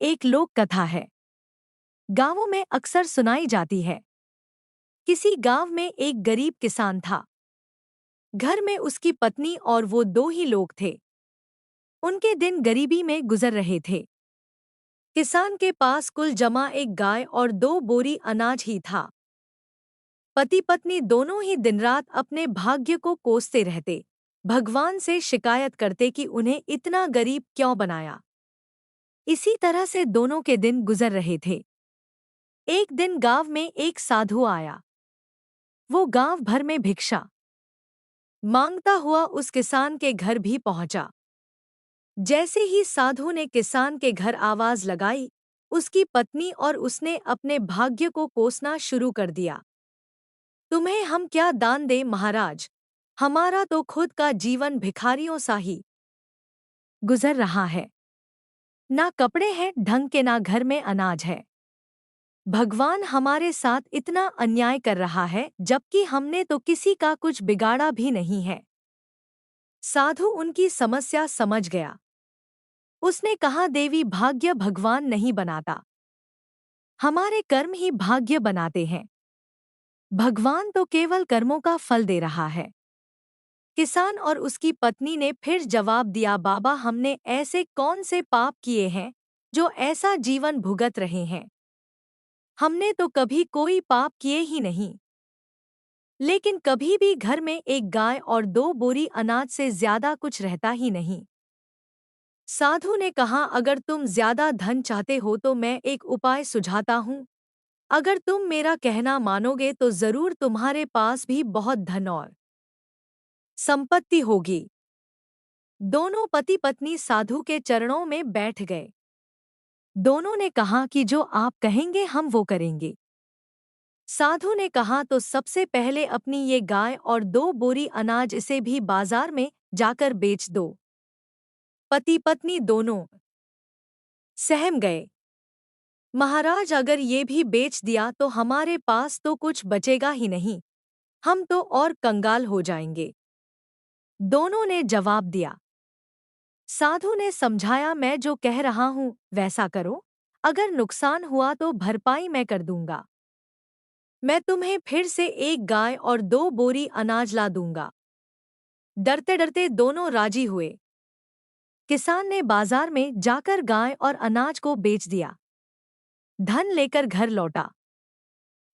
एक लोक कथा है। गांवों में अक्सर सुनाई जाती है। किसी गांव में एक गरीब किसान था। घर में उसकी पत्नी और वो दो ही लोग थे। उनके दिन गरीबी में गुजर रहे थे। किसान के पास कुल जमा एक गाय और 2 बोरी अनाज ही था। पति पत्नी दोनों ही दिन रात अपने भाग्य को कोसते रहते, भगवान से शिकायत करते कि उन्हें इतना गरीब क्यों बनाया। इसी तरह से दोनों के दिन गुजर रहे थे। एक दिन गांव में एक साधु आया। वो गांव भर में भिक्षा मांगता हुआ उस किसान के घर भी पहुंचा। जैसे ही साधु ने किसान के घर आवाज लगाई, उसकी पत्नी और उसने अपने भाग्य को कोसना शुरू कर दिया। तुम्हें हम क्या दान दें महाराज, हमारा तो खुद का जीवन भिखारियों सा ही गुजर रहा है। ना कपड़े हैं ढंग के, ना घर में अनाज है। भगवान हमारे साथ इतना अन्याय कर रहा है, जबकि हमने तो किसी का कुछ बिगाड़ा भी नहीं है। साधु उनकी समस्या समझ गया। उसने कहा, देवी, भाग्य भगवान नहीं बनाता, हमारे कर्म ही भाग्य बनाते हैं। भगवान तो केवल कर्मों का फल दे रहा है। किसान और उसकी पत्नी ने फिर जवाब दिया, बाबा, हमने ऐसे कौन से पाप किए हैं जो ऐसा जीवन भुगत रहे हैं। हमने तो कभी कोई पाप किए ही नहीं। लेकिन कभी भी घर में एक गाय और 2 बोरी अनाज से ज्यादा कुछ रहता ही नहीं। साधु ने कहा, अगर तुम ज्यादा धन चाहते हो तो मैं एक उपाय सुझाता हूँ। अगर तुम मेरा कहना मानोगे तो जरूर तुम्हारे पास भी बहुत धन और संपत्ति होगी। दोनों पति पत्नी साधु के चरणों में बैठ गए। दोनों ने कहा कि जो आप कहेंगे हम वो करेंगे। साधु ने कहा, तो सबसे पहले अपनी ये गाय और 2 बोरी अनाज इसे भी बाजार में जाकर बेच दो। पति पत्नी दोनों सहम गए। महाराज, अगर ये भी बेच दिया तो हमारे पास तो कुछ बचेगा ही नहीं, हम तो और कंगाल हो जाएंगे। दोनों ने जवाब दिया। साधु ने समझाया, मैं जो कह रहा हूं वैसा करो, अगर नुकसान हुआ तो भरपाई मैं कर दूंगा। मैं तुम्हें फिर से एक गाय और 2 बोरी अनाज ला दूंगा। डरते डरते दोनों राजी हुए। किसान ने बाजार में जाकर गाय और अनाज को बेच दिया। धन लेकर घर लौटा।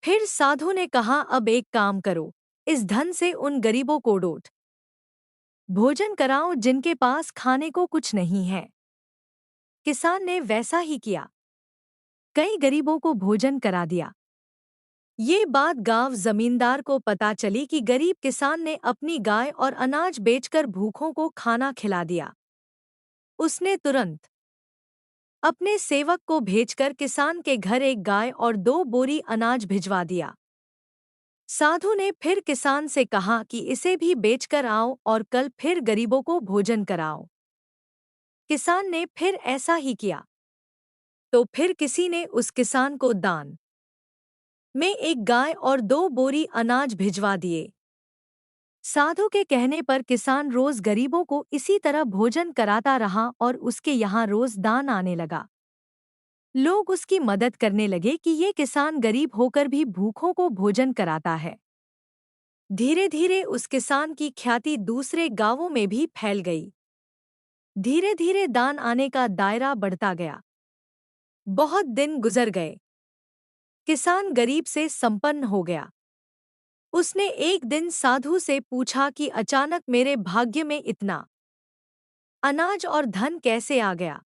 फिर साधु ने कहा, अब एक काम करो, इस धन से उन गरीबों को डोट भोजन कराओ जिनके पास खाने को कुछ नहीं है। किसान ने वैसा ही किया। कई गरीबों को भोजन करा दिया। ये बात गांव जमींदार को पता चली कि गरीब किसान ने अपनी गाय और अनाज बेचकर भूखों को खाना खिला दिया। उसने तुरंत अपने सेवक को भेजकर किसान के घर एक गाय और 2 बोरी अनाज भिजवा दिया। साधु ने फिर किसान से कहा कि इसे भी बेचकर आओ और कल फिर गरीबों को भोजन कराओ। किसान ने फिर ऐसा ही किया। तो फिर किसी ने उस किसान को दान में एक गाय और 2 बोरी अनाज भिजवा दिए। साधु के कहने पर किसान रोज गरीबों को इसी तरह भोजन कराता रहा और उसके यहाँ रोज दान आने लगा। लोग उसकी मदद करने लगे कि ये किसान गरीब होकर भी भूखों को भोजन कराता है। धीरे धीरे उस किसान की ख्याति दूसरे गांवों में भी फैल गई। धीरे धीरे दान आने का दायरा बढ़ता गया। बहुत दिन गुजर गए। किसान गरीब से संपन्न हो गया। उसने एक दिन साधु से पूछा कि अचानक मेरे भाग्य में इतना अनाज और धन कैसे आ गया।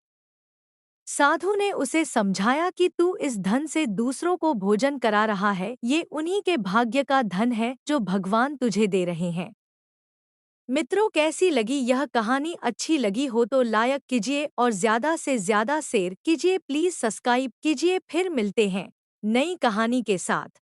साधु ने उसे समझाया कि तू इस धन से दूसरों को भोजन करा रहा है, ये उन्हीं के भाग्य का धन है जो भगवान तुझे दे रहे हैं। मित्रों, कैसी लगी यह कहानी? अच्छी लगी हो तो लाइक कीजिए और ज़्यादा से ज़्यादा शेयर कीजिए। प्लीज़ सब्सक्राइब कीजिए। फिर मिलते हैं नई कहानी के साथ।